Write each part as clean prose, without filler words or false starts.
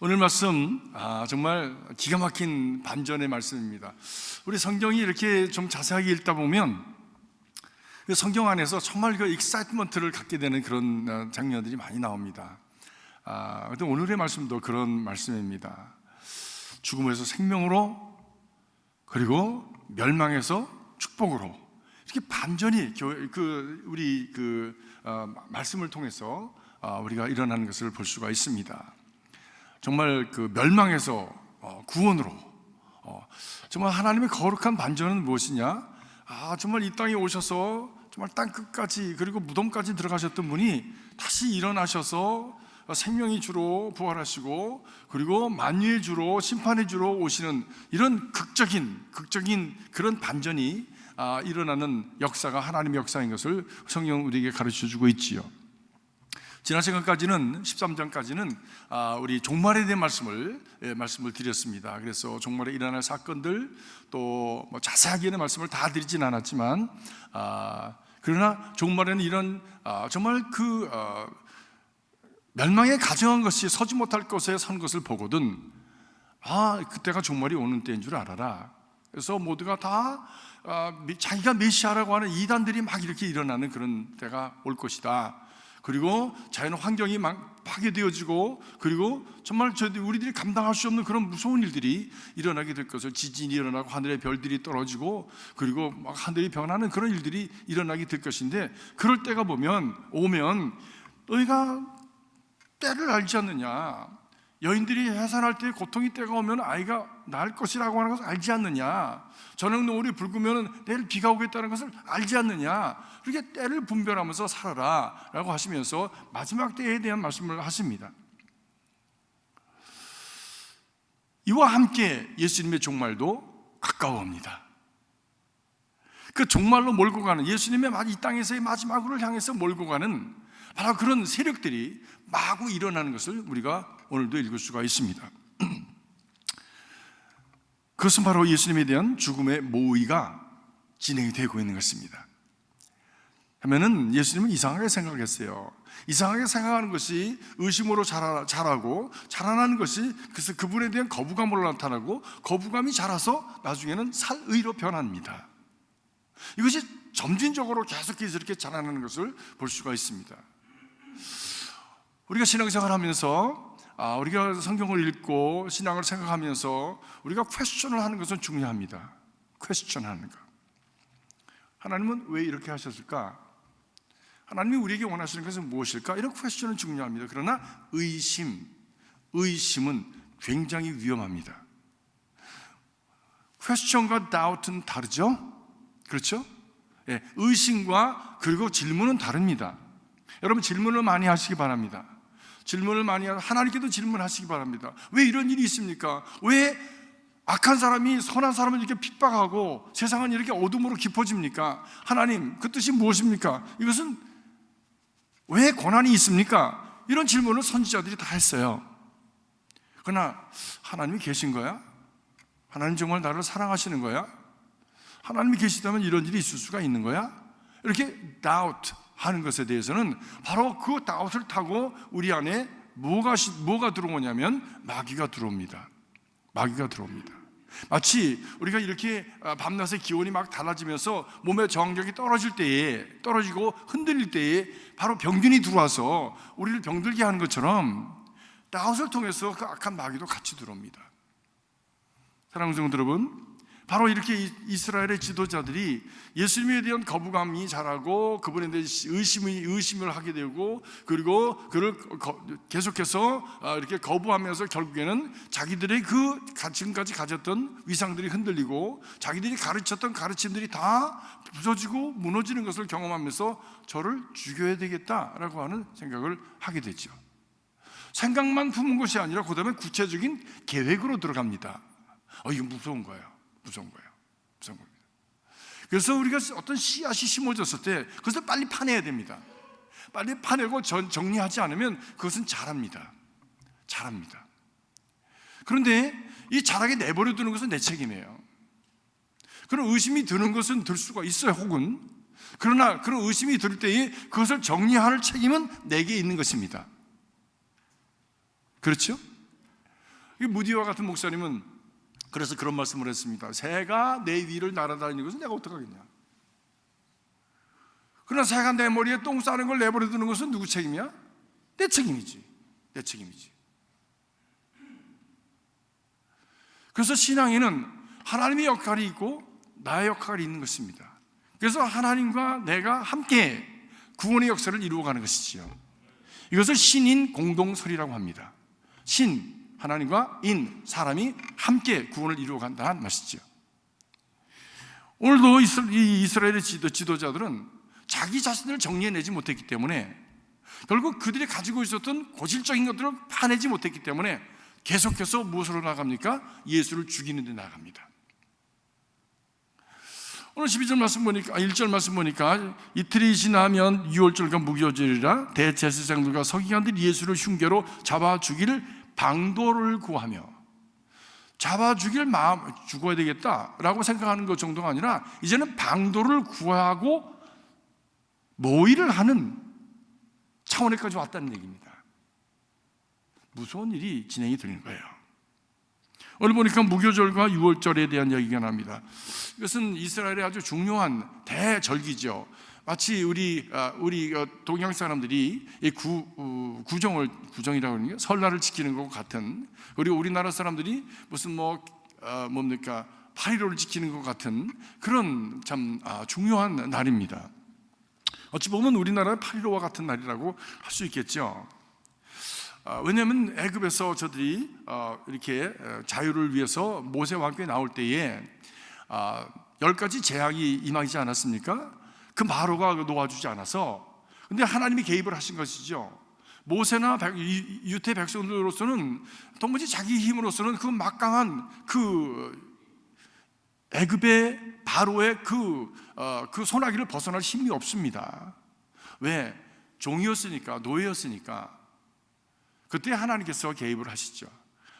오늘 말씀 정말 기가 막힌 반전의 말씀입니다. 우리 성경이 이렇게 좀 자세하게 읽다 보면 성경 안에서 정말 그 익사이트먼트를 갖게 되는 그런 장면들이 많이 나옵니다. 오늘의 말씀도 그런 말씀입니다. 죽음에서 생명으로, 그리고 멸망에서 축복으로, 이렇게 반전이 우리 말씀을 통해서 우리가 일어나는 것을 볼 수가 있습니다. 정말 그 멸망에서 구원으로, 정말 하나님의 거룩한 반전은 무엇이냐? 정말 이 땅에 오셔서 정말 땅 끝까지, 그리고 무덤까지 들어가셨던 분이 다시 일어나셔서 생명의 주로 부활하시고, 그리고 만유의 주로, 심판의 주로 오시는 이런 극적인 그런 반전이 일어나는 역사가 하나님의 역사인 것을 성경은 우리에게 가르쳐주고 있지요. 지난 시간까지는 13장까지는 우리 종말에 대한 말씀을 드렸습니다. 그래서 종말에 일어날 사건들, 또 자세하게는 말씀을 다 드리진 않았지만, 그러나 종말에는 이런 정말 멸망에 가정한 것이 서지 못할 것에 선 것을 보거든 그때가 종말이 오는 때인 줄 알아라. 그래서 모두가 다 자기가 메시아라고 하는 이단들이 막 이렇게 일어나는 그런 때가 올 것이다. 그리고 자연 환경이 막 파괴되어지고, 그리고 정말 우리들이 감당할 수 없는 그런 무서운 일들이 일어나게 될 것을, 지진이 일어나고 하늘의 별들이 떨어지고, 그리고 막 하늘이 변하는 그런 일들이 일어나게 될 것인데, 그럴 때가 오면 너희가 때를 알지 않느냐? 여인들이 해산할 때 고통의 때가 오면 아이가 낳을 것이라고 하는 것을 알지 않느냐? 저녁 노을이 붉으면 내일 비가 오겠다는 것을 알지 않느냐? 그렇게 때를 분별하면서 살아라 라고 하시면서 마지막 때에 대한 말씀을 하십니다. 이와 함께 예수님의 종말도 가까워옵니다. 그 종말로 몰고 가는, 예수님의 이 땅에서의 마지막으로 향해서 몰고 가는 바로 그런 세력들이 마구 일어나는 것을 우리가 오늘도 읽을 수가 있습니다. 그것은 바로 예수님에 대한 죽음의 모의가 진행이 되고 있는 것입니다. 하면은 예수님은 이상하게 생각했어요. 이상하게 생각하는 것이 의심으로 자라나는 것이, 그래서 그분에 대한 거부감으로 나타나고, 거부감이 자라서 나중에는 살의로 변합니다. 이것이 점진적으로 계속해서 이렇게 자라나는 것을 볼 수가 있습니다. 우리가 신앙생활 하면서, 우리가 성경을 읽고 신앙을 생각하면서 우리가 퀘스천을 하는 것은 중요합니다. 퀘스천하는 것. 하나님은 왜 이렇게 하셨을까? 하나님이 우리에게 원하시는 것은 무엇일까? 이런 퀘스천은 중요합니다. 그러나 의심은 굉장히 위험합니다. 퀘스천과 다우트는 다르죠? 그렇죠? 의심과 그리고 질문은 다릅니다. 여러분, 질문을 많이 하시기 바랍니다. 질문을 많이 하나님께도 질문하시기 바랍니다. 왜 이런 일이 있습니까? 왜 악한 사람이 선한 사람을 이렇게 핍박하고 세상은 이렇게 어둠으로 깊어집니까? 하나님, 그 뜻이 무엇입니까? 이것은 왜 고난이 있습니까? 이런 질문을 선지자들이 다 했어요. 그러나 하나님이 계신 거야? 하나님 정말 나를 사랑하시는 거야? 하나님이 계시다면 이런 일이 있을 수가 있는 거야? 이렇게 doubt 하는 것에 대해서는 바로 그 다웃을 타고 우리 안에 뭐가 들어오냐면 마귀가 들어옵니다. 마귀가 들어옵니다. 마치 우리가 이렇게 밤낮의 기온이 막 달라지면서 몸의 저항력이 떨어지고 흔들릴 때에 바로 병균이 들어와서 우리를 병들게 하는 것처럼 다웃을 통해서 그 악한 마귀도 같이 들어옵니다. 사랑하는 성도 여러분, 바로 이렇게 이스라엘의 지도자들이 예수님에 대한 거부감이 자라고, 그분에 대해 의심을 하게 되고, 그리고 그를 계속해서 이렇게 거부하면서 결국에는 자기들의 지금까지 가졌던 위상들이 흔들리고, 자기들이 가르쳤던 가르침들이 다 부서지고 무너지는 것을 경험하면서 저를 죽여야 되겠다라고 하는 생각을 하게 되죠. 생각만 품은 것이 아니라 그 다음에 구체적인 계획으로 들어갑니다. 이거 무서운 거예요. 무서운 겁니다. 그래서 우리가 어떤 씨앗이 심어졌을 때 그것을 빨리 파내야 됩니다. 빨리 파내고 정리하지 않으면 그것은 자랍니다. 그런데 이 자라게 내버려 두는 것은 내 책임이에요. 그런 의심이 드는 것은 들 수가 있어요, 혹은. 그러나 그런 의심이 들 때에 그것을 정리할 책임은 내게 있는 것입니다. 그렇죠? 무디와 같은 목사님은 그래서 그런 말씀을 했습니다. 새가 내 위를 날아다니는 것은 내가 어떡하겠냐. 그러나 새가 내 머리에 똥 싸는 걸 내버려 두는 것은 누구 책임이야? 내 책임이지. 내 책임이지. 그래서 신앙에는 하나님의 역할이 있고 나의 역할이 있는 것입니다. 그래서 하나님과 내가 함께 구원의 역사를 이루어가는 것이지요. 이것을 신인 공동설이라고 합니다. 신, 하나님과 인, 사람이 함께 구원을 이루어간다는 것이죠. 오늘도 이스라엘의 지도자들은 자기 자신을 정리해내지 못했기 때문에 결국 그들이 가지고 있었던 고질적인 것들을 파내지 못했기 때문에 계속해서 무엇으로 나갑니까? 예수를 죽이는 데 나갑니다. 오늘 12절 말씀 보니까 1절 말씀 보니까 이틀이 지나면 유월절과 무교절이라 대제사장들과 서기관들이 예수를 흉계로 잡아 죽일 방도를 구하며, 잡아 죽일 마음, 죽어야 되겠다라고 생각하는 것 정도가 아니라 이제는 방도를 구하고 모의를 하는 차원에까지 왔다는 얘기입니다. 무서운 일이 진행이 되는 거예요. 오늘 보니까 무교절과 유월절에 대한 얘기가 납니다. 이것은 이스라엘의 아주 중요한 대절기죠. 마치 우리 동양 사람들이 이 구정이라고 하는 게 설날을 지키는 것 같은, 그리고 우리나라 사람들이 무슨 뭡니까 8.15를 지키는 것 같은 그런 참 중요한 날입니다. 어찌 보면 우리나라의 8.15와 같은 날이라고 할 수 있겠죠. 왜냐하면 애굽에서 저들이 이렇게 자유를 위해서 모세와 함께 나올 때에 10가지 재앙이 임하지 않았습니까? 그 바로가 놓아주지 않아서, 근데 하나님이 개입을 하신 것이죠. 모세나 유태 백성들로서는 도무지 자기 힘으로서는 그 막강한 그 애굽의 바로의 그 소나기를 벗어날 힘이 없습니다. 왜? 종이었으니까, 노예였으니까. 그때 하나님께서 개입을 하시죠.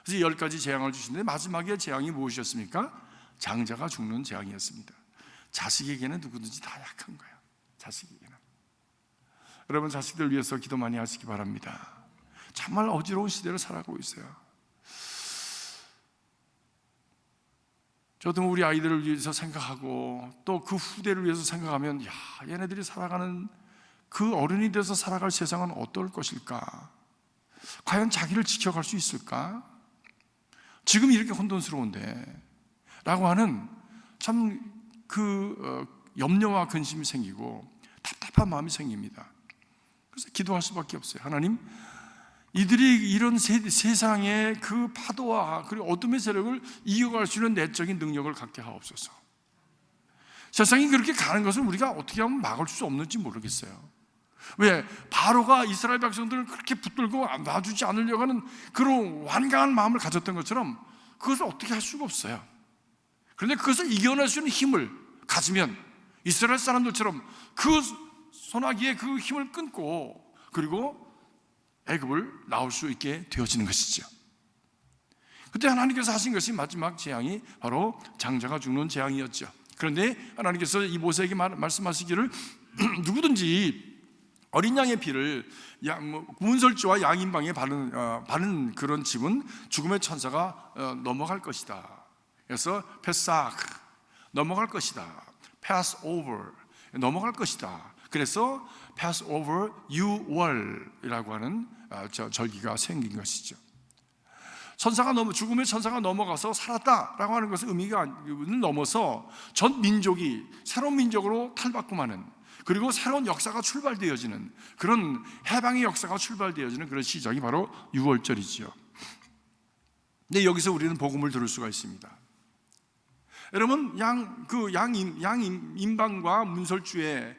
그래서 10가지 재앙을 주시는데 마지막에 재앙이 무엇이었습니까? 장자가 죽는 재앙이었습니다. 자식에게는 누구든지 다 약한 거예요. 자식에게는. 여러분, 자식들 위해서 기도 많이 하시기 바랍니다. 정말 어지러운 시대를 살아가고 있어요. 저도 우리 아이들을 위해서 생각하고 또 그 후대를 위해서 생각하면, 얘네들이 살아가는 그 어른이 돼서 살아갈 세상은 어떨 것일까? 과연 자기를 지켜갈 수 있을까? 지금 이렇게 혼돈스러운데 라고 하는 참 염려와 근심이 생기고 답답한 마음이 생깁니다. 그래서 기도할 수밖에 없어요. 하나님, 이들이 이런 세상의 그 파도와 그리고 어둠의 세력을 이겨갈 수 있는 내적인 능력을 갖게 하옵소서. 세상이 그렇게 가는 것을 우리가 어떻게 하면 막을 수 없는지 모르겠어요. 왜? 바로가 이스라엘 백성들을 그렇게 붙들고 놔주지 않으려고 하는 그런 완강한 마음을 가졌던 것처럼 그것을 어떻게 할 수가 없어요. 그런데 그것을 이겨낼 수 있는 힘을 가지면 이스라엘 사람들처럼 그 소나기의 그 힘을 끊고 그리고 애굽을 나올 수 있게 되어지는 것이죠. 그때 하나님께서 하신 것이 마지막 재앙이 바로 장자가 죽는 재앙이었죠. 그런데 하나님께서 이 모세에게 말씀하시기를 누구든지 어린 양의 피를 문설주와 양인방에 바른 그런 집은 죽음의 천사가 넘어갈 것이다. 그래서 페삭, 넘어갈 것이다. pass over, 넘어갈 것이다. 그래서 pass over 유월이라고 하는 절기가 생긴 것이죠. 죽음의 천사가 넘어가서 살았다라고 하는 것은 의미가 넘어서 전 민족이 새로운 민족으로 탈바꿈하는, 그리고 새로운 역사가 출발되어지는 그런 해방의 역사가 출발되어지는 그런 시작이 바로 유월절이지요. 근데 여기서 우리는 복음을 들을 수가 있습니다. 여러분, 양인방과 문설주에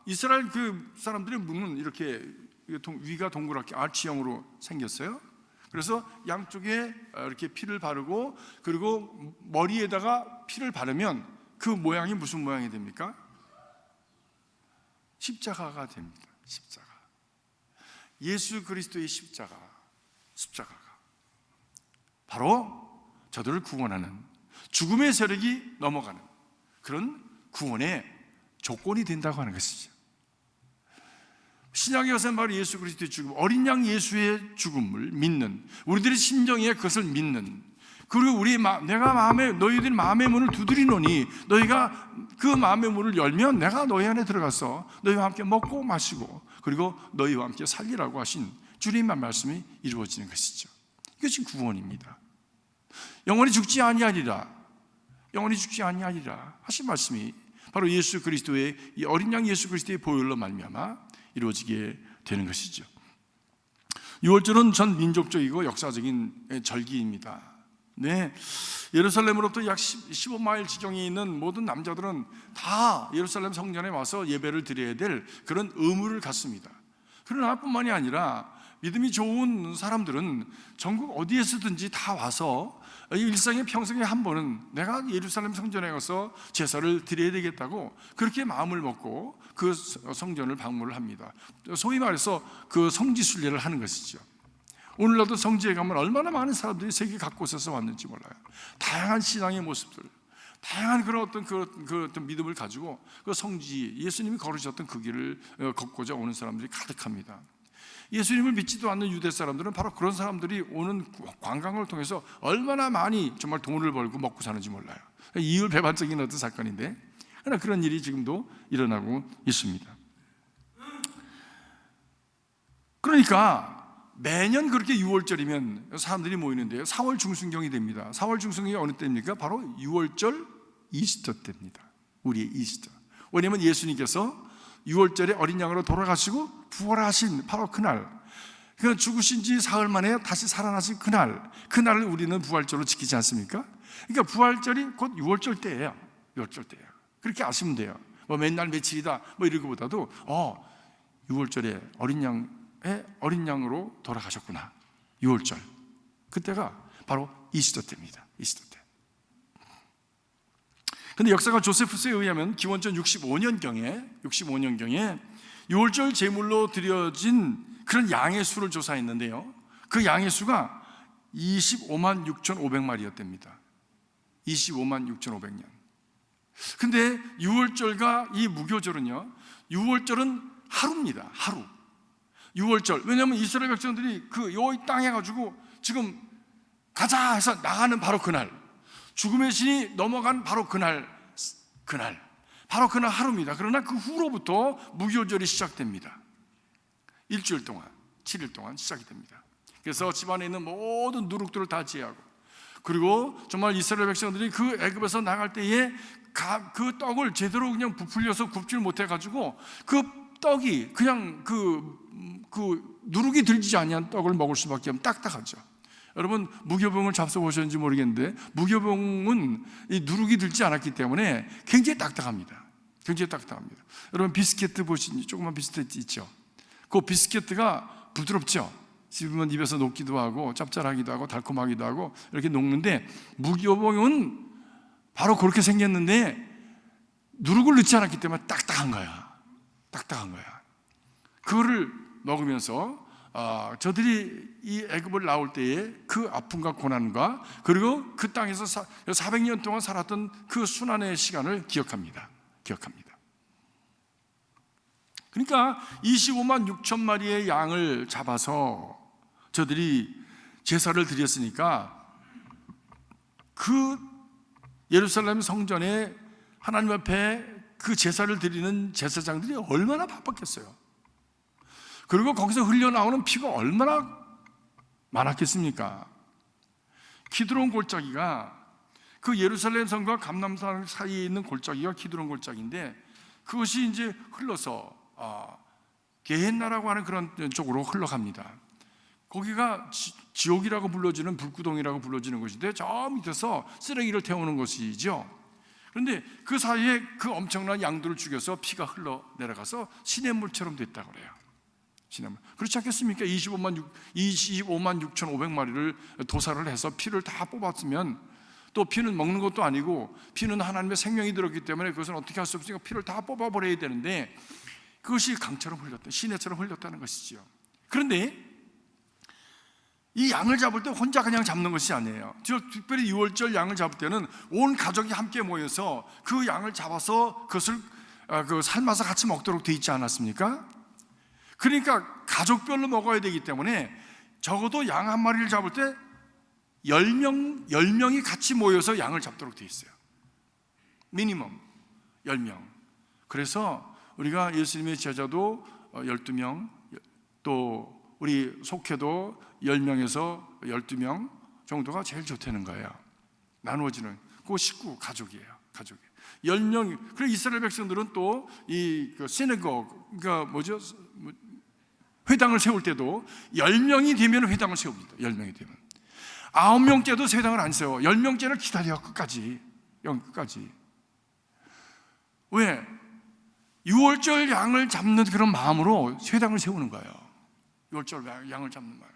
이스라엘 그 사람들의 문은 이렇게 위가 동그랗게 아치형으로 생겼어요. 그래서 양쪽에 이렇게 피를 바르고 그리고 머리에다가 피를 바르면 그 모양이 무슨 모양이 됩니까? 십자가가 됩니다. 십자가. 예수 그리스도의 십자가가 바로 저들을 구원하는, 죽음의 세력이 넘어가는 그런 구원의 조건이 된다고 하는 것이죠. 신약에 가서는 바로 예수 그리스도의 죽음, 어린 양 예수의 죽음을 믿는, 우리들의 심정에 그것을 믿는, 그리고 내가 너희들 마음의 문을 두드리노니 너희가 그 마음의 문을 열면 내가 너희 안에 들어가서 너희와 함께 먹고 마시고 그리고 너희와 함께 살리라고 하신 주님의 말씀이 이루어지는 것이죠. 이것이 구원입니다. 영원히 죽지 아니하리라, 영원히 죽지 아니하리라 하신 말씀이 바로 예수 그리스도의, 이 어린 양 예수 그리스도의 보혈로 말미암아 이루어지게 되는 것이죠. 유월절은 전 민족적이고 역사적인 절기입니다. 네, 예루살렘으로부터 약 15마일 지경에 있는 모든 남자들은 다 예루살렘 성전에 와서 예배를 드려야 될 그런 의무를 갖습니다. 그러나 뿐만이 아니라 믿음이 좋은 사람들은 전국 어디에서든지 다 와서 일상의 평생에 한 번은 내가 예루살렘 성전에 가서 제사를 드려야 되겠다고 그렇게 마음을 먹고 그 성전을 방문을 합니다. 소위 말해서 그 성지순례를 하는 것이죠. 오늘날도 성지에 가면 얼마나 많은 사람들이 세계 각곳에서 왔는지 몰라요. 다양한 신앙의 모습들, 다양한 그런 어떤 믿음을 가지고 그 성지, 예수님이 걸으셨던 그 길을 걷고자 오는 사람들이 가득합니다. 예수님을 믿지도 않는 유대 사람들은 바로 그런 사람들이 오는 관광을 통해서 얼마나 많이 정말 돈을 벌고 먹고 사는지 몰라요. 이율배반적인 어떤 사건인데, 그러나 그런 일이 지금도 일어나고 있습니다. 그러니까 매년 그렇게 6월절이면 사람들이 모이는데요, 4월 중순경이 됩니다. 4월 중순경이 어느 때입니까? 바로 6월절 이스터 때입니다. 우리의 이스터. 왜냐하면 예수님께서 6월절에 어린 양으로 돌아가시고 부활하신 바로 그날, 그 죽으신 지 사흘 만에 다시 살아나신 그날을 우리는 부활절로 지키지 않습니까? 그러니까 부활절이 곧 6월절 때예요. 6월절 때예요. 그렇게 아시면 돼요. 뭐 맨날 며칠이다 뭐 이런 것보다도 6월절에 어린 양으로 돌아가셨구나. 6월절. 그때가 바로 이스터 때입니다. 이스터 때. 근데 역사가 조세푸스에 의하면 기원전 65년경에 6월절 제물로 드려진 그런 양의 수를 조사했는데요, 그 양의 수가 25만 6,500마리였답니다. 25만 6,500년. 근데 6월절과 이 무교절은요, 6월절은 하루입니다. 하루. 6월절. 왜냐하면 이스라엘 백성들이 이 땅에 가지고 지금 가자 해서 나가는 바로 그날, 죽음의 신이 넘어간 바로 그날 바로 그날 하루입니다. 그러나 그 후로부터 무교절이 시작됩니다. 일주일 동안, 7일 동안 시작이 됩니다. 그래서 집안에 있는 모든 누룩들을 다 제하고, 그리고 정말 이스라엘 백성들이 그 애굽에서 나갈 때에 그 떡을 제대로 그냥 부풀려서 굽질 못해가지고 그 떡이 그냥 그 누룩이 들지 아니한 떡을 먹을 수밖에 없는, 딱딱하죠. 여러분 무교병을 잡숴보셨는지 모르겠는데 무교병은 이 누룩이 들지 않았기 때문에 굉장히 딱딱합니다. 굉장히 딱딱합니다. 여러분 비스케트 보시니 조그만 비스케트 있죠? 그 비스케트가 부드럽죠? 씹으면 입에서 녹기도 하고 짭짤하기도 하고 달콤하기도 하고 이렇게 녹는데, 무교병은 바로 그렇게 생겼는데 누룩을 넣지 않았기 때문에 딱딱한 거야. 딱딱한 거야. 그거를 먹으면서 저들이 이 애굽을 나올 때에 그 아픔과 고난과 그리고 그 땅에서 400년 동안 살았던 그 순환의 시간을 기억합니다. 그러니까 25만 6천 마리의 양을 잡아서 저들이 제사를 드렸으니까 그 예루살렘 성전에 하나님 앞에 그 제사를 드리는 제사장들이 얼마나 바빴겠어요. 그리고 거기서 흘려나오는 피가 얼마나 많았겠습니까? 키드론 골짜기가, 그 예루살렘 성과 감람산 사이에 있는 골짜기가 키드론 골짜기인데, 그것이 이제 흘러서 게헨나라고 하는 그런 쪽으로 흘러갑니다. 거기가 지옥이라고 불러지는, 불구덩이라고 불러지는 것인데, 저 밑에서 쓰레기를 태우는 것이죠. 그런데 그 사이에 그 엄청난 양들을 죽여서 피가 흘러 내려가서 시냇물처럼 됐다고 그래요. 그렇지 않겠습니까? 25만 6,500마리를 도살을 해서 피를 다 뽑았으면, 또 피는 먹는 것도 아니고 피는 하나님의 생명이 들었기 때문에 그것은 어떻게 할 수 없으니까 피를 다 뽑아버려야 되는데, 그것이 강처럼 흘렸다, 시내처럼 흘렸다는 것이죠. 그런데 이 양을 잡을 때 혼자 그냥 잡는 것이 아니에요. 특별히 6월절 양을 잡을 때는 온 가족이 함께 모여서 그 양을 잡아서 그것을 삶아서 같이 먹도록 돼 있지 않았습니까? 그러니까 가족별로 먹어야 되기 때문에 적어도 양 한 마리를 잡을 때 10명이 같이 모여서 양을 잡도록 되어 있어요. 미니멈 10명. 그래서 우리가 예수님의 제자도 12명, 또 우리 속회도 10명에서 12명 정도가 제일 좋다는 거예요. 나누어지는 그 식구, 가족이에요. 10명. 그래 이스라엘 백성들은 또 이 시내고, 그러니까 뭐죠? 회당을 세울 때도 10명이 되면 회당을 세웁니다. 10명이 되면 9명째도 회당을 안 세워. 10명째를 기다려 끝까지. 왜? 6월절 양을 잡는 그런 마음으로 회당을 세우는 거예요. 6월절 양을 잡는 마음.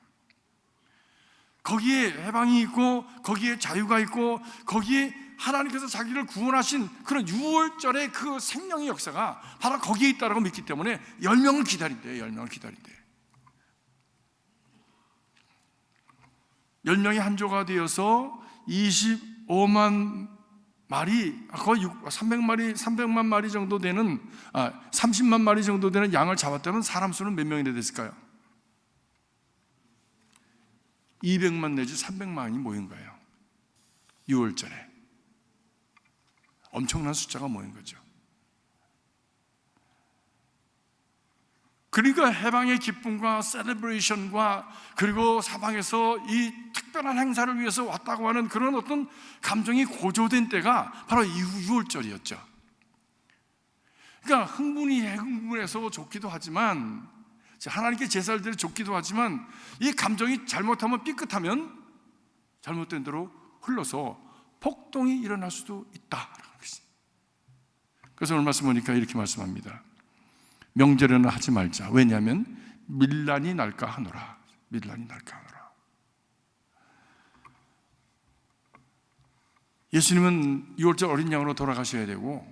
거기에 해방이 있고, 거기에 자유가 있고, 거기에 하나님께서 자기를 구원하신 그런 6월절의 그 생명의 역사가 바로 거기에 있다고 믿기 때문에 10명을 기다린대요. 10명을 기다린대요. 10명이 한 조가 되어서 25만 마리, 거의 300만 마리 정도 되는, 30만 마리 정도 되는 양을 잡았다면 사람 수는 몇 명이나 됐을까요? 200만 내지 300만이 모인 거예요. 6월절에 엄청난 숫자가 모인 거죠. 그러니까 해방의 기쁨과 셀레브레이션과 그리고 사방에서 이 특별한 행사를 위해서 왔다고 하는 그런 어떤 감정이 고조된 때가 바로 이후 6월절이었죠. 그러니까 흥분해서 좋기도 하지만, 하나님께 제사를 드려 좋기도 하지만, 이 감정이 잘못하면 삐끗하면 잘못된 대로 흘러서 폭동이 일어날 수도 있다. 그래서 오늘 말씀 보니까 이렇게 말씀합니다. 명절에는 하지 말자. 왜냐하면 밀란이 날까 하노라. 예수님은 6월절 어린 양으로 돌아가셔야 되고,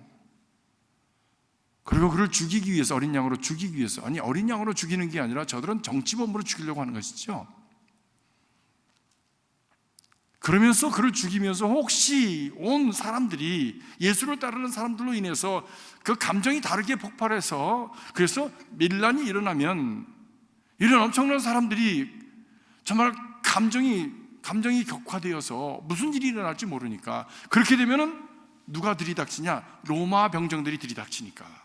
그리고 그를 죽이기 위해서, 어린 양으로 죽이기 위해서, 아니 어린 양으로 죽이는 게 아니라 저들은 정치범으로 죽이려고 하는 것이죠. 그러면서 그를 죽이면서 혹시 온 사람들이, 예수를 따르는 사람들로 인해서 그 감정이 다르게 폭발해서, 그래서 밀란이 일어나면 이런 엄청난 사람들이 정말 감정이 격화되어서 무슨 일이 일어날지 모르니까, 그렇게 되면은 누가 들이닥치냐? 로마 병정들이 들이닥치니까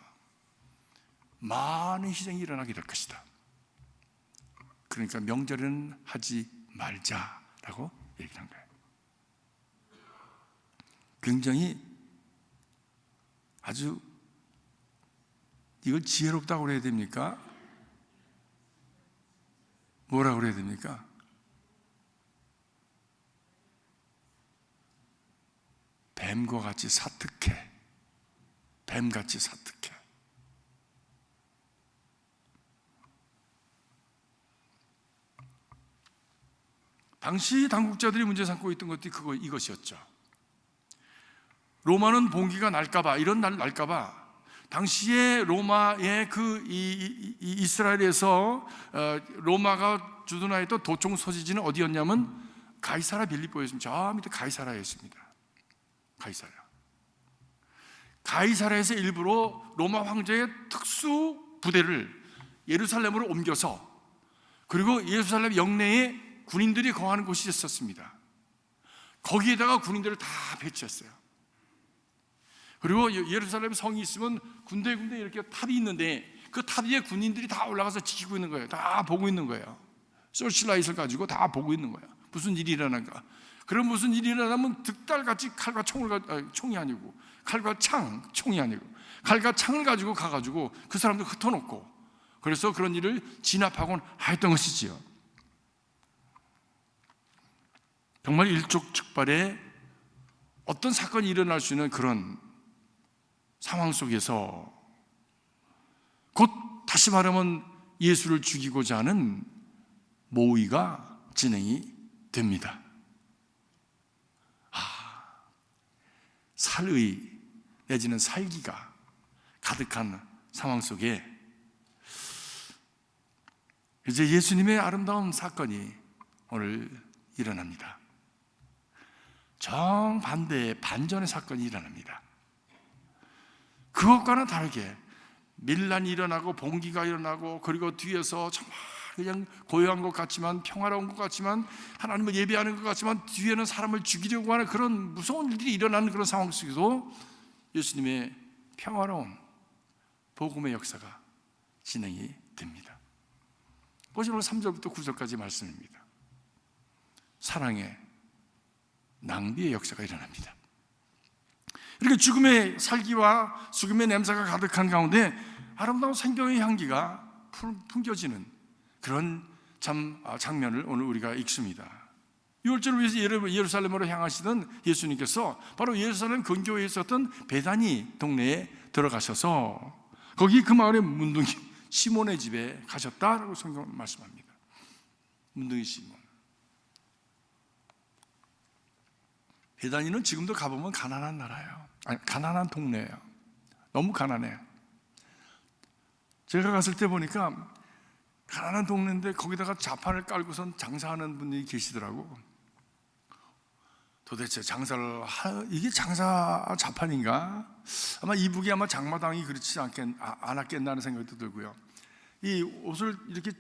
많은 희생이 일어나게 될 것이다. 그러니까 명절에는 하지 말자라고 얘기한 거예요. 굉장히 아주, 이걸 지혜롭다고 그래야 됩니까? 뭐라고 그래야 됩니까? 뱀과 같이 사특해. 뱀같이 사특해. 당시 당국자들이 문제 삼고 있던 것이 이것이었죠. 로마는 봉기가 날까봐, 이런 날 날까봐, 당시에 로마의 이스라엘에서 로마가 주둔하였던 도청 소지지는 어디였냐면 가이사라 빌립보였습니다. 저 밑에 가이사라였습니다. 가이사라에서 일부러 로마 황제의 특수 부대를 예루살렘으로 옮겨서, 그리고 예루살렘 영내에 군인들이 거하는 곳이 있었습니다. 거기에다가 군인들을 다 배치했어요. 그리고 예루살렘 성이 있으면 군데 이렇게 탑이 있는데, 그 탑 위에 군인들이 다 올라가서 지키고 있는 거예요. 다 보고 있는 거예요. 서치라이트를 가지고 다 보고 있는 거예요. 무슨 일이 일어난가. 그럼 무슨 일이 일어나면 득달같이 칼과 총이 아니고, 칼과 총이 아니고, 칼과 창을 가지고 가가지고 그 사람들 흩어놓고, 그래서 그런 일을 진압하곤 하였던 것이지요. 정말 일촉즉발의 어떤 사건이 일어날 수 있는 그런 상황 속에서 곧 다시 말하면 예수를 죽이고자 하는 모의가 진행이 됩니다. 살의 내지는 살기가 가득한 상황 속에 이제 예수님의 아름다운 사건이 오늘 일어납니다. 정반대의 반전의 사건이 일어납니다. 그것과는 다르게 밀란이 일어나고 봉기가 일어나고, 그리고 뒤에서 정말 그냥 고요한 것 같지만, 평화로운 것 같지만, 하나님을 예배하는 것 같지만 뒤에는 사람을 죽이려고 하는 그런 무서운 일들이 일어나는 그런 상황 속에도 예수님의 평화로운 복음의 역사가 진행이 됩니다. 보시면 3절부터 9절까지 말씀입니다. 사랑의 낭비의 역사가 일어납니다. 이렇게 죽음의 살기와 죽음의 냄새가 가득한 가운데 아름다운 생명의 향기가 풍겨지는 그런 장면을 오늘 우리가 읽습니다. 6월절을 위해서 예루살렘으로 향하시던 예수님께서 바로 예루살렘 근교에 있었던 베다니 동네에 들어가셔서 거기 그 마을의 문둥이 시몬의 집에 가셨다라고 성경은 말씀합니다. 문둥이 시몬. 베다니는 지금도 가보면 가난한 나라예요. 아니, 가난한 동네예요. 너무 가난해요. 제가 갔을 때 보니까 가난한 동네인데 거기다가 자판을 깔고선 장사하는 분이 계시더라고. 도대체 장사를 이게 장사 자판인가? 아마 이북이 아마 장마당이 그렇지 않았겠나는 생각도 들고요. 이 옷을 이렇게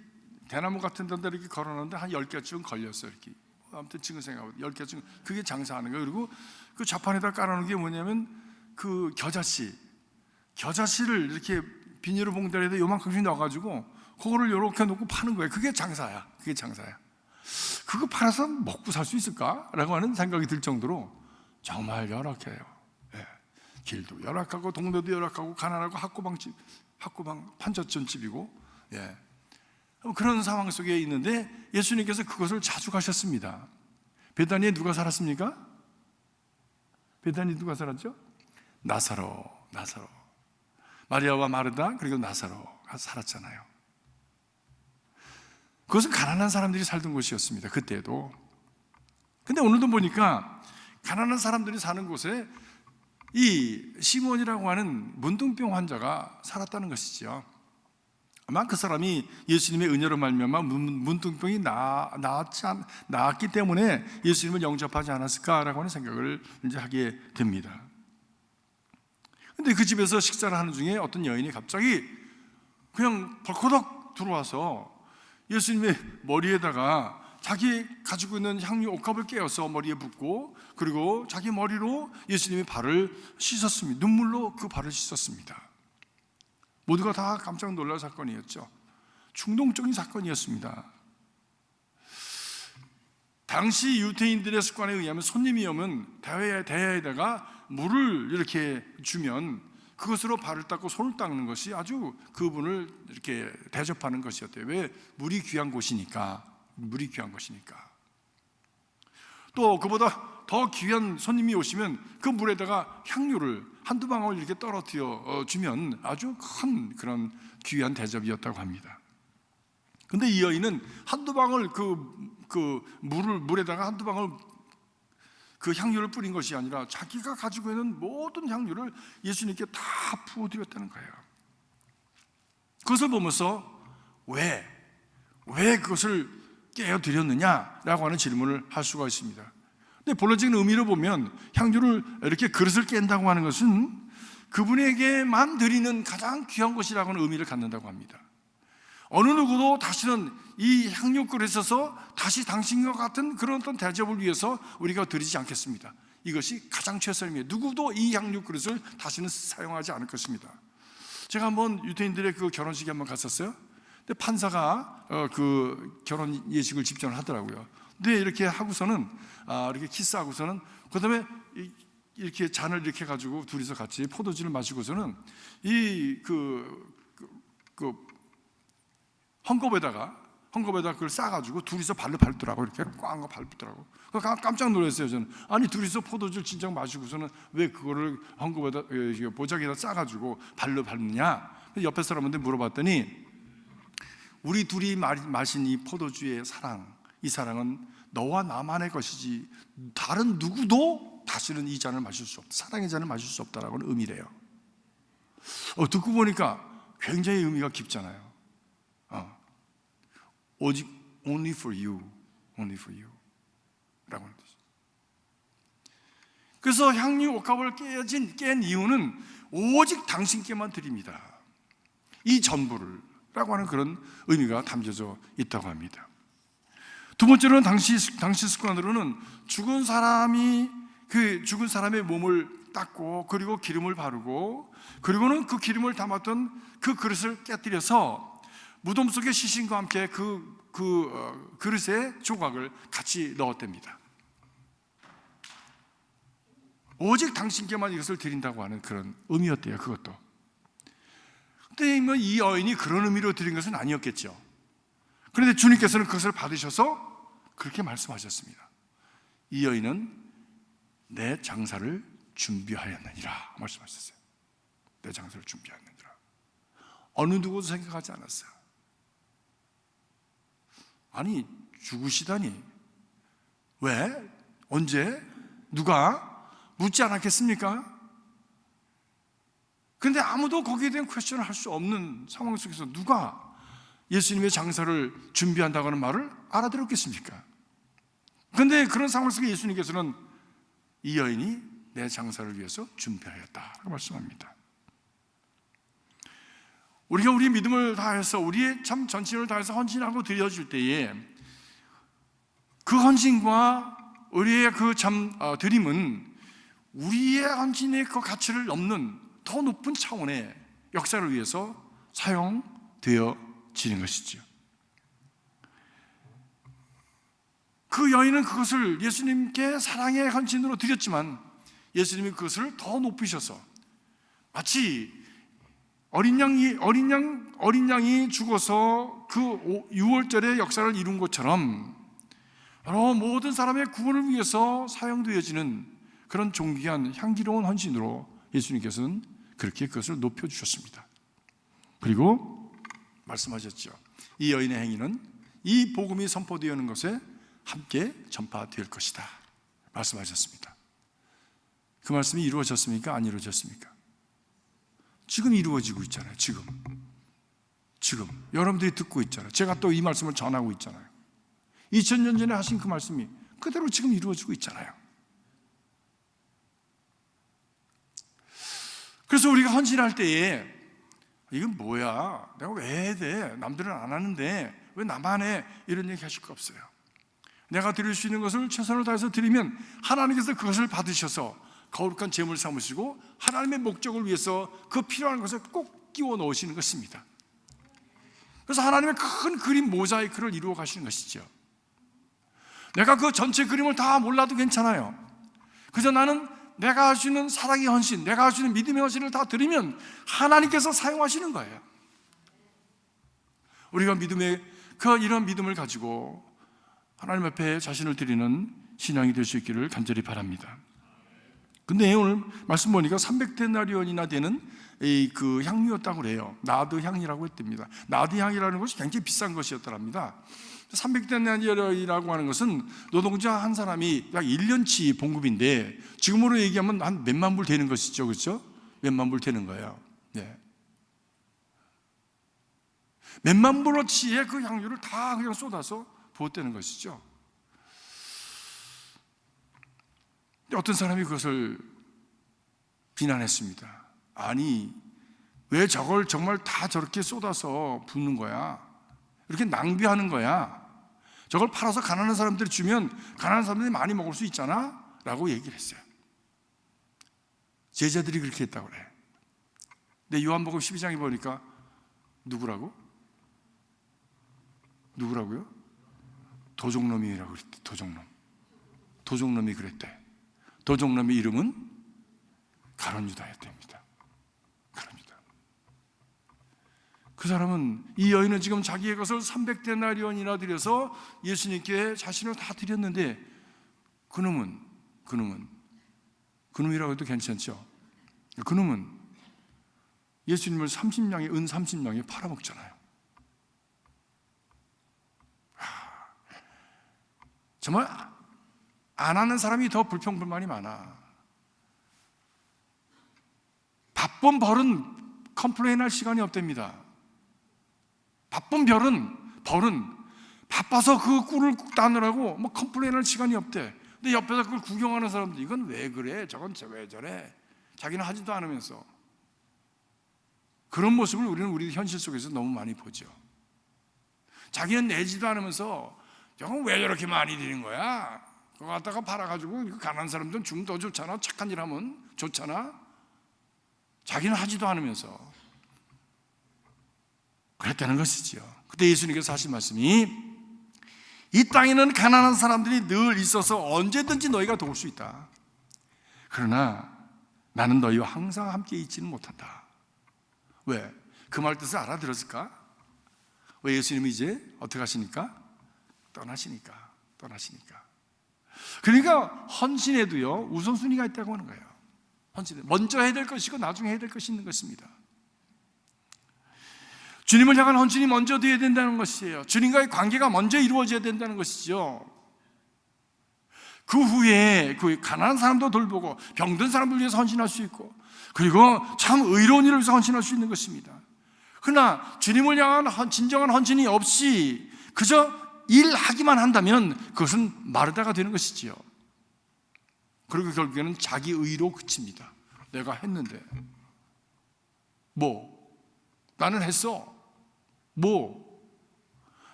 대나무 같은 데다 이렇게 걸어놓는데 한 10개쯤 걸렸어요. 이렇게. 아무튼 지금 생각하면 10개쯤 그게 장사하는 거예요. 그리고 그 자판에다 깔아놓은 게 뭐냐면 그 겨자씨를 이렇게 비닐로 봉다리에다 요만큼씩 넣어가지고 그거를 이렇게 놓고 파는 거예요. 그게 장사야. 그거 팔아서 먹고 살 수 있을까라고 하는 생각이 들 정도로 정말 열악해요. 예. 길도 열악하고 동네도 열악하고 가난하고 학구방 판잣전집이고, 예. 그런 상황 속에 있는데 예수님께서 그것을 자주 가셨습니다. 베다니에 누가 살았습니까? 베다니에 누가 살았죠? 나사로. 마리아와 마르다 그리고 나사로가 살았잖아요. 그것은 가난한 사람들이 살던 곳이었습니다. 그때도. 근데 오늘도 보니까 가난한 사람들이 사는 곳에 이 시몬이라고 하는 문둥병 환자가 살았다는 것이죠. 아마 그 사람이 예수님의 은혜로 말미암아 문둥병이 나았기 때문에 예수님을 영접하지 않았을까라고 하는 생각을 이제 하게 됩니다. 근데 그 집에서 식사를 하는 중에 어떤 여인이 갑자기 그냥 벌커덕 들어와서 예수님의 머리에다가 자기 가지고 있는 향유 옥합을 깨어서 머리에 붓고, 그리고 자기 머리로 예수님의 발을 씻었습니다. 눈물로 그 발을 씻었습니다. 모두가 다 깜짝 놀랄 사건이었죠. 충동적인 사건이었습니다. 당시 유대인들의 습관에 의하면 손님이 오면 대야에다가 물을 이렇게 주면 그것으로 발을 닦고 손을 닦는 것이 아주 그분을 이렇게 대접하는 것이었대요. 왜? 물이 귀한 곳이니까. 또 그보다 더 귀한 손님이 오시면 그 물에다가 향유를 한두 방울 이렇게 떨어뜨려 주면 아주 큰 그런 귀한 대접이었다고 합니다. 근데 이 여인은 한두 방울 물에다가 한두 방울 그 향유를 뿌린 것이 아니라 자기가 가지고 있는 모든 향유를 예수님께 다 부어드렸다는 거예요. 그것을 보면서 왜 그것을 깨어드렸느냐라고 하는 질문을 할 수가 있습니다. 근데 본론적인 의미로 보면 향유를 이렇게 그릇을 깬다고 하는 것은 그분에게만 드리는 가장 귀한 것이라고 하는 의미를 갖는다고 합니다. 어느 누구도 다시는 이 향유 그릇에서 다시 당신과 같은 그런 어떤 대접을 위해서 우리가 드리지 않겠습니다. 이것이 가장 최선입니다. 누구도 이 향유 그릇을 다시는 사용하지 않을 것입니다. 제가 한번 유대인들의 그 결혼식에 한번 갔었어요. 근데 판사가 그 결혼 예식을 집전을 하더라고요. 근데 이렇게 하고서는 이렇게 키스하고서는 그다음에 이렇게 잔을 이렇게 가지고 둘이서 같이 포도주를 마시고서는 헝겊에다가 그걸 싸가지고 둘이서 발로 밟더라고. 이렇게 꽝 밟더라고. 깜짝 놀랐어요. 저는. 아니, 둘이서 포도주를 진작 마시고서는 왜 그거를 헝겊에다 보자기에다 싸가지고 발로 밟느냐. 옆에 사람한테 물어봤더니 우리 둘이 마신 이 포도주의 사랑, 이 사랑은 너와 나만의 것이지 다른 누구도 다시는 이 잔을 마실 수 없다. 사랑의 잔을 마실 수 없다라고는 의미래요. 듣고 보니까 굉장히 의미가 깊잖아요. 오직 only for you 라고 하는 뜻이죠. 그래서 향유 옥합을 깬 이유는 오직 당신께만 드립니다. 이 전부를 라고 하는 그런 의미가 담겨져 있다고 합니다. 두 번째로는 당시 습관으로는 죽은 사람의 몸을 닦고 그리고 기름을 바르고 그리고는 그 기름을 담았던 그 그릇을 깨뜨려서 무덤 속의 시신과 함께 그 그릇의 조각을 같이 넣었답니다. 오직 당신께만 이것을 드린다고 하는 그런 의미였대요. 그것도. 근데 이 여인이 그런 의미로 드린 것은 아니었겠죠. 그런데 주님께서는 그것을 받으셔서 그렇게 말씀하셨습니다. 이 여인은 내 장사를 준비하였느니라 말씀하셨어요. 내 장사를 준비하였느니라. 어느 누구도 생각하지 않았어요. 아니, 죽으시다니. 왜? 언제? 누가? 묻지 않았겠습니까? 그런데 아무도 거기에 대한 퀘스천을 할 수 없는 상황 속에서 누가 예수님의 장사를 준비한다고 하는 말을 알아들었겠습니까? 그런데 그런 상황 속에 예수님께서는 이 여인이 내 장사를 위해서 준비하였다고 말씀합니다. 우리가 우리 믿음을 다해서 우리의 참 전심을 다해서 헌신하고 드려줄 때에 그 헌신과 우리의 그 드림은 우리의 헌신의 그 가치를 넘는 더 높은 차원의 역사를 위해서 사용되어지는 것이죠. 그 여인은 그것을 예수님께 사랑의 헌신으로 드렸지만 예수님이 그것을 더 높이셔서 마치 어린 양이 죽어서 그 6월절의 역사를 이룬 것처럼 바로 모든 사람의 구원을 위해서 사용되어지는 그런 존귀한 향기로운 헌신으로 예수님께서는 그렇게 그것을 높여주셨습니다. 그리고 말씀하셨죠. 이 여인의 행위는 이 복음이 선포되는 것에 함께 전파될 것이다 말씀하셨습니다. 그 말씀이 이루어졌습니까? 안 이루어졌습니까? 지금 이루어지고 있잖아요. 지금 여러분들이 듣고 있잖아요. 제가 또 이 말씀을 전하고 있잖아요. 2000년 전에 하신 그 말씀이 그대로 지금 이루어지고 있잖아요. 그래서 우리가 헌신할 때에 이건 뭐야? 내가 왜 해야 돼? 남들은 안 하는데 왜 나만 해? 이런 얘기 하실 거 없어요. 내가 드릴 수 있는 것을 최선을 다해서 드리면 하나님께서 그것을 받으셔서 거룩한 제물 삼으시고 하나님의 목적을 위해서 그 필요한 것을 꼭 끼워 넣으시는 것입니다. 그래서 하나님의 큰 그림 모자이크를 이루어 가시는 것이죠. 내가 그 전체 그림을 다 몰라도 괜찮아요. 그래서 나는 내가 할 수 있는 사랑의 헌신, 내가 할 수 있는 믿음의 헌신을 다 드리면 하나님께서 사용하시는 거예요. 우리가 이런 믿음을 가지고 하나님 앞에 자신을 드리는 신앙이 될 수 있기를 간절히 바랍니다. 근데 오늘 말씀 보니까 300데나리온이나 되는 그 향유였다고 그래요. 나드 향이라고 했답니다. 나드 향이라는 것이 굉장히 비싼 것이었더랍니다. 300데나리온이라고 하는 것은 노동자 한 사람이 약 1년치 봉급인데 지금으로 얘기하면 한 몇만 불 되는 것이죠. 그렇죠? 몇만 불 되는 거예요. 네. 몇만 불어치의 그 향유를 다 그냥 쏟아서 부었다는 것이죠. 어떤 사람이 그것을 비난했습니다. 아니, 왜 저걸 정말 다 저렇게 쏟아서 붓는 거야? 이렇게 낭비하는 거야. 저걸 팔아서 가난한 사람들이 주면 가난한 사람들이 많이 먹을 수 있잖아? 라고 얘기를 했어요. 제자들이 그렇게 했다고 그래. 근데 요한복음 12장에 보니까 누구라고요? 도적놈이라고 그랬대. 도적놈이 그랬대. 도적놈의 이름은 가룟유다였답니다. 가룟유다. 그 사람은, 이 여인은 지금 자기의 것을 300데나리온이나 드려서 예수님께 자신을 다 드렸는데 그놈이라고 해도 괜찮죠. 그놈은 예수님을 30냥에 은 30냥에 팔아먹잖아요. 정말 안 하는 사람이 더 불평불만이 많아. 바쁜 벌은 컴플레인할 시간이 없답니다. 바쁜 벌은 바빠서 그 꿀을 따느라고 뭐 컴플레인할 시간이 없대. 근데 옆에서 그걸 구경하는 사람들, 이건 왜 그래? 저건 왜 저래? 자기는 하지도 않으면서. 그런 모습을 우리는 우리 현실 속에서 너무 많이 보죠. 자기는 내지도 않으면서 저건 왜 저렇게 많이 드린 거야? 그거 갖다가 팔아가지고 가난한 사람들은 주면 더 좋잖아. 착한 일 하면 좋잖아. 자기는 하지도 않으면서 그랬다는 것이지요. 그때 예수님께서 하신 말씀이, 이 땅에는 가난한 사람들이 늘 있어서 언제든지 너희가 도울 수 있다. 그러나 나는 너희와 항상 함께 있지는 못한다. 왜? 그 말 뜻을 알아들었을까? 왜? 예수님이 이제 어떻게 하시니까? 떠나시니까. 그러니까 헌신에도요, 우선순위가 있다고 하는 거예요. 헌신에 먼저 해야 될 것이고 나중에 해야 될 것이 있는 것입니다. 주님을 향한 헌신이 먼저 되어야 된다는 것이에요. 주님과의 관계가 먼저 이루어져야 된다는 것이죠. 그 후에 그 가난한 사람도 돌보고 병든 사람들 위해서 헌신할 수 있고, 그리고 참 의로운 일을 위해서 헌신할 수 있는 것입니다. 그러나 주님을 향한 진정한 헌신이 없이 그저 일하기만 한다면 그것은 마르다가 되는 것이지요. 그리고 결국에는 자기 의로 그칩니다. 내가 했는데 나는 했어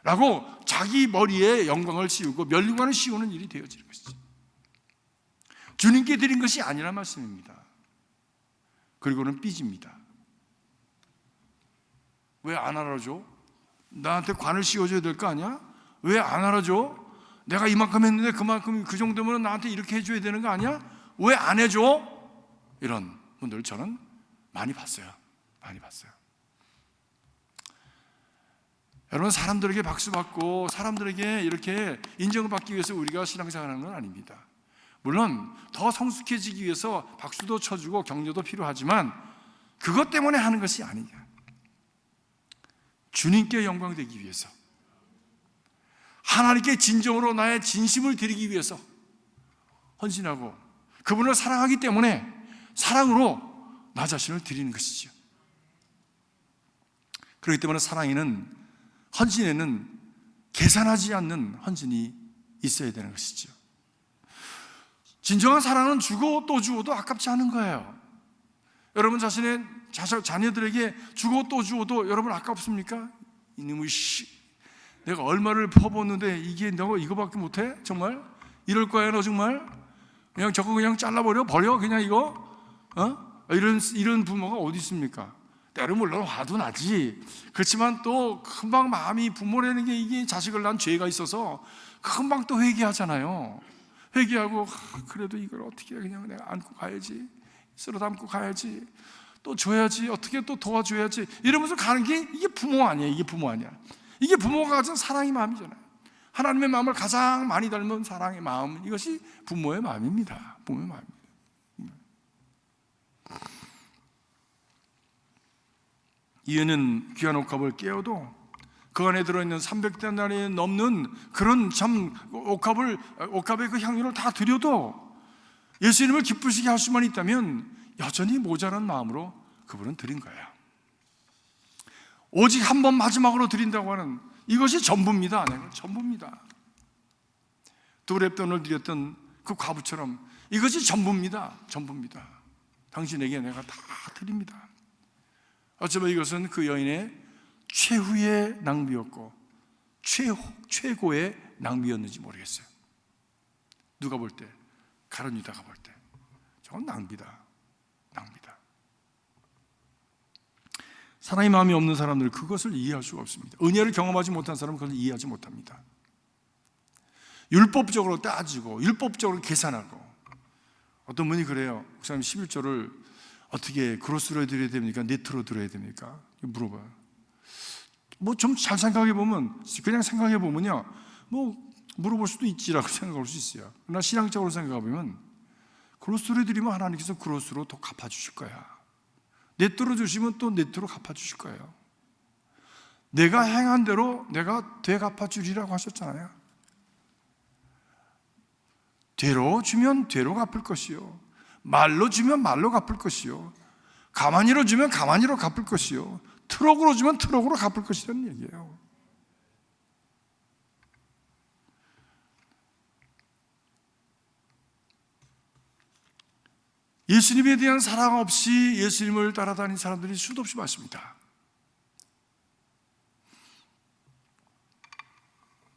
라고 자기 머리에 영광을 씌우고 면류관을 씌우는 일이 되어지는 것이죠. 주님께 드린 것이 아니란 말씀입니다. 그리고는 삐집니다. 왜 안 알아줘? 나한테 관을 씌워줘야 될 거 아니야? 왜 안 알아줘? 내가 이만큼 했는데 그만큼, 그 정도면 나한테 이렇게 해줘야 되는 거 아니야? 왜 안 해줘? 이런 분들 저는 많이 봤어요. 여러분, 사람들에게 박수 받고 사람들에게 이렇게 인정을 받기 위해서 우리가 신앙생활하는 건 아닙니다. 물론 더 성숙해지기 위해서 박수도 쳐주고 격려도 필요하지만 그것 때문에 하는 것이 아니냐. 주님께 영광 되기 위해서, 하나님께 진정으로 나의 진심을 드리기 위해서 헌신하고, 그분을 사랑하기 때문에 사랑으로 나 자신을 드리는 것이죠. 그렇기 때문에 헌신에는 계산하지 않는 헌신이 있어야 되는 것이죠. 진정한 사랑은 주고 또 주어도 아깝지 않은 거예요. 여러분 자신의 자녀들에게 주고 또 주어도 여러분 아깝습니까? 이놈의 내가 얼마를 퍼붓는데 이게 너 이거밖에 못해? 정말? 이럴 거야 너 정말? 그냥 저거 그냥 잘라버려? 버려? 그냥 이거? 이런 부모가 어디 있습니까? 때로 물론 화도 나지. 그렇지만 또 금방 마음이, 부모라는 게 이게 자식을 낳은 죄가 있어서 금방 또 회개하잖아요. 회개하고 그래도 이걸 어떻게 그냥 내가 안고 가야지, 쓸어 담고 가야지, 또 줘야지, 어떻게 또 도와줘야지, 이러면서 가는 게 이게 부모 아니에요. 이게 부모가 가진 사랑의 마음이잖아요. 하나님의 마음을 가장 많이 닮은 사랑의 마음, 이것이 부모의 마음입니다. 부모의 마음입니다. 이에는 귀한 옥합을 깨어도 그 안에 들어있는 300데나리에 넘는 그런 참 옥합의 그 향유를 다 드려도 예수님을 기쁘시게 할 수만 있다면 여전히 모자란 마음으로 그분은 드린 거예요. 오직 한 번 마지막으로 드린다고 하는 이것이 전부입니다. 전부입니다. 두 렙돈을 드렸던 그 과부처럼 이것이 전부입니다. 당신에게 내가 다 드립니다. 어쩌면 이것은 그 여인의 최후의 낭비였고 최고의 낭비였는지 모르겠어요. 누가 볼 때, 가룟 유다가 볼 때 저건 낭비다. 사랑의 마음이 없는 사람들은 그것을 이해할 수가 없습니다. 은혜를 경험하지 못한 사람은 그걸 이해하지 못합니다. 율법적으로 따지고 율법적으로 계산하고, 어떤 분이 그래요. 목사님 11조를 어떻게 그로스로 드려야 됩니까? 네트로 드려야 됩니까? 물어봐요. 좀 잘 생각해보면, 그냥 생각해보면요, 물어볼 수도 있지라고 생각할 수 있어요. 그러나 신앙적으로 생각해보면 그로스로 드리면 하나님께서 그로스로 더 갚아주실 거야. 네트로 주시면 또 네트로 갚아주실 거예요. 내가 행한 대로 내가 되갚아주리라고 하셨잖아요. 되로 주면 되로 갚을 것이요, 말로 주면 말로 갚을 것이요, 가만히로 주면 가만히로 갚을 것이요, 트럭으로 주면 트럭으로 갚을 것이라는 얘기예요. 예수님에 대한 사랑 없이 예수님을 따라다닌 사람들이 수도 없이 많습니다.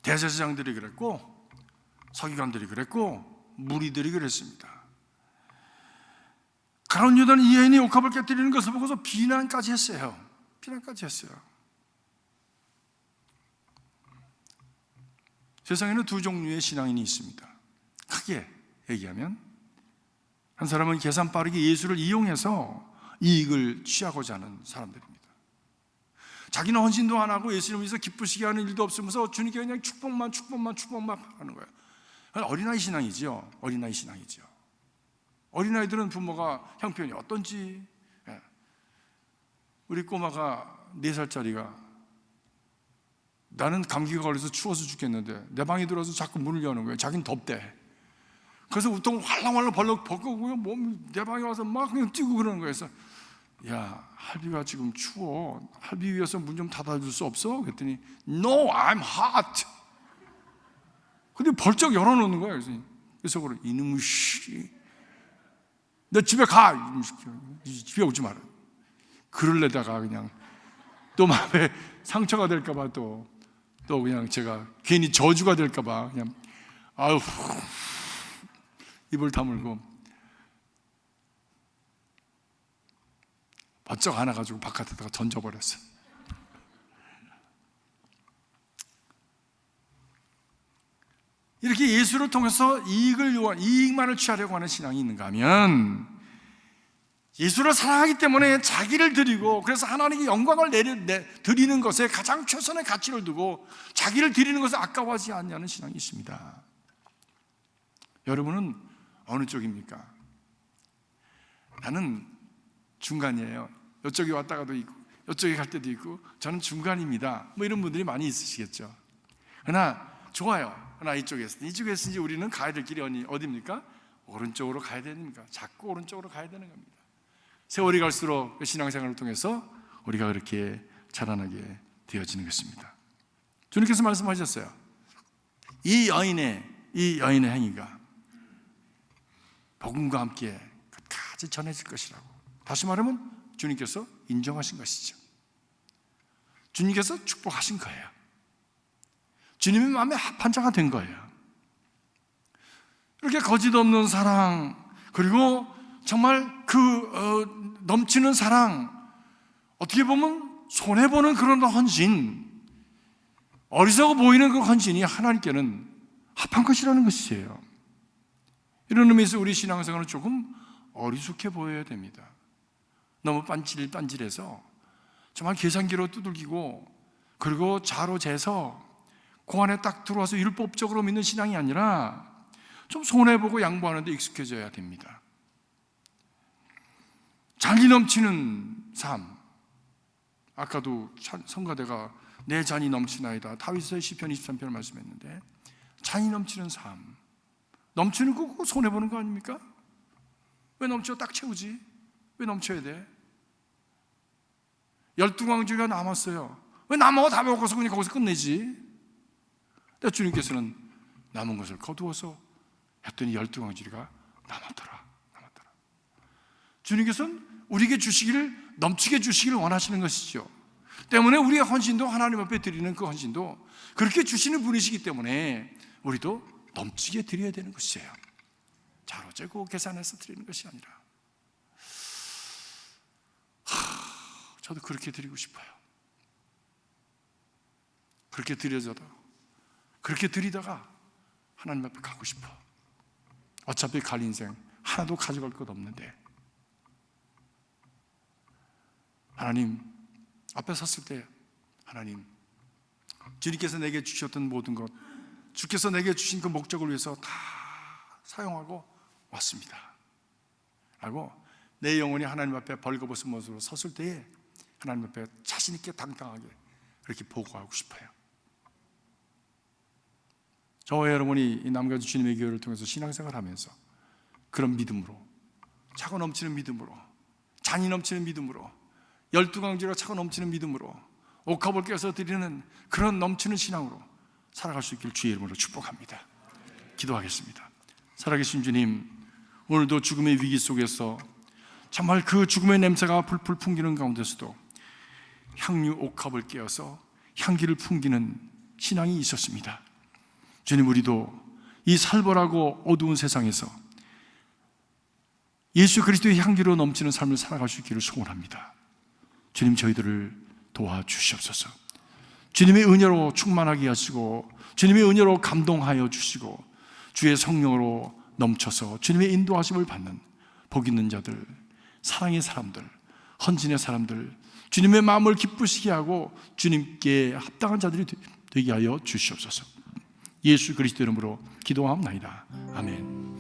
대제사장들이 그랬고, 서기관들이 그랬고, 무리들이 그랬습니다. 가룟 유다는 이 여인이 옥합을 깨뜨리는 것을 보고서 비난까지 했어요. 비난까지 했어요. 세상에는 두 종류의 신앙인이 있습니다. 크게 얘기하면, 한 사람은 계산 빠르게 예수를 이용해서 이익을 취하고자 하는 사람들입니다. 자기는 헌신도 안 하고 예수님을 위해서 기쁘시게 하는 일도 없으면서 주님께 그냥 축복만 하는 거예요. 어린아이 신앙이죠. 어린아이 신앙이죠. 어린아이들은 부모가 형편이 어떤지, 우리 꼬마가 4살짜리가 나는 감기가 걸려서 추워서 죽겠는데 내 방에 들어와서 자꾸 문을 여는 거예요. 자기는 덥대. 그래서 우통을 활랑활랑 벗고 내 방에 와서 막 그냥 뛰고 그러는 거예요. 그래서 야, 할비가 지금 추워. 할비 위해서 문 좀 닫아줄 수 없어? 그랬더니 No, I'm hot. 근데 벌쩍 열어놓는 거예요. 그래서 그래, 이놈의 씨, 너 집에 가. 이놈의 씨, 집에 오지 마라. 그럴래다가 그냥 또 마음에 상처가 될까봐 또 그냥 제가 괜히 저주가 될까봐 그냥 아유 입을 다물고 번쩍 안아가지고 바깥에다가 던져버렸어요. 이렇게 예수를 통해서 이익만을 취하려고 하는 신앙이 있는가 하면, 예수를 사랑하기 때문에 자기를 드리고, 그래서 하나님께 영광을 드리는 것에 가장 최선의 가치를 두고 자기를 드리는 것을 아까워하지 않냐는 신앙이 있습니다. 여러분은 어느 쪽입니까? 나는 중간이에요. 이쪽에 왔다가도 있고 이쪽에 갈 때도 있고 저는 중간입니다. 뭐 이런 분들이 많이 있으시겠죠. 그러나 좋아요. 그러나 이쪽에서 이제 우리는 가야 될 길이 어디입니까? 오른쪽으로 가야 됩니까? 자꾸 오른쪽으로 가야 되는 겁니다. 세월이 갈수록 신앙생활을 통해서 우리가 그렇게 자라나게 되어지는 것입니다. 주님께서 말씀하셨어요. 이 여인의 행위가 복음과 함께 끝까지 전해질 것이라고. 다시 말하면 주님께서 인정하신 것이죠. 주님께서 축복하신 거예요. 주님의 마음에 합한 자가 된 거예요. 이렇게 거짓 없는 사랑, 그리고 정말 넘치는 사랑, 어떻게 보면 손해보는 그런 헌신, 어리석어 보이는 그 헌신이 하나님께는 합한 것이라는 것이에요. 이런 의미에서 우리 신앙생활은 조금 어리숙해 보여야 됩니다. 너무 빤질해서 정말 계산기로 두들기고, 그리고 자로 재서 그 안에 딱 들어와서 율법적으로 믿는 신앙이 아니라 좀 손해보고 양보하는데 익숙해져야 됩니다. 잔이 넘치는 삶, 아까도 성가대가 내 잔이 넘치나이다, 다윗의 시편 23편을 말씀했는데, 잔이 넘치는 삶, 넘치는 거 그거 손해보는 거 아닙니까? 왜 넘쳐? 딱 채우지. 왜 넘쳐야 돼? 12광주리가 남았어요. 왜 남은 거 다 먹어서 그냥 거기서 끝내지? 근데 주님께서는 남은 것을 거두어서 했더니 12광주리가 남았더라. 주님께서는 우리에게 주시기를, 넘치게 주시기를 원하시는 것이죠. 때문에 우리의 헌신도, 하나님 앞에 드리는 그 헌신도 그렇게 주시는 분이시기 때문에 우리도 넘치게 드려야 되는 것이에요. 자로 재고 계산해서 드리는 것이 아니라. 저도 그렇게 드리고 싶어요. 그렇게 드리다가 하나님 앞에 가고 싶어. 어차피 갈 인생 하나도 가져갈 것 없는데, 하나님 앞에 섰을 때, 하나님, 주님께서 내게 주셨던 모든 것, 주께서 내게 주신 그 목적을 위해서 다 사용하고 왔습니다 라고 내 영혼이 하나님 앞에 벌거벗은 모습으로 섰을 때에 하나님 앞에 자신 있게 당당하게 그렇게 보고하고 싶어요. 저와 여러분이 이 남가주 주님의 교회를 통해서 신앙생활을 하면서 그런 믿음으로, 차고 넘치는 믿음으로, 잔이 넘치는 믿음으로, 12광주리가 차고 넘치는 믿음으로, 옥합을 깨서 드리는 그런 넘치는 신앙으로 살아갈 수 있기를 주의 이름으로 축복합니다. 기도하겠습니다. 살아계신 주님, 오늘도 죽음의 위기 속에서 정말 그 죽음의 냄새가 풀풀 풍기는 가운데서도 향유 옥합을 깨어서 향기를 풍기는 신앙이 있었습니다. 주님, 우리도 이 살벌하고 어두운 세상에서 예수 그리스도의 향기로 넘치는 삶을 살아갈 수 있기를 소원합니다. 주님, 저희들을 도와주시옵소서. 주님의 은혜로 충만하게 하시고 주님의 은혜로 감동하여 주시고 주의 성령으로 넘쳐서 주님의 인도하심을 받는 복 있는 자들, 사랑의 사람들, 헌신의 사람들, 주님의 마음을 기쁘시게 하고 주님께 합당한 자들이 되게 하여 주시옵소서. 예수 그리스도 이름으로 기도하옵나이다. 아멘.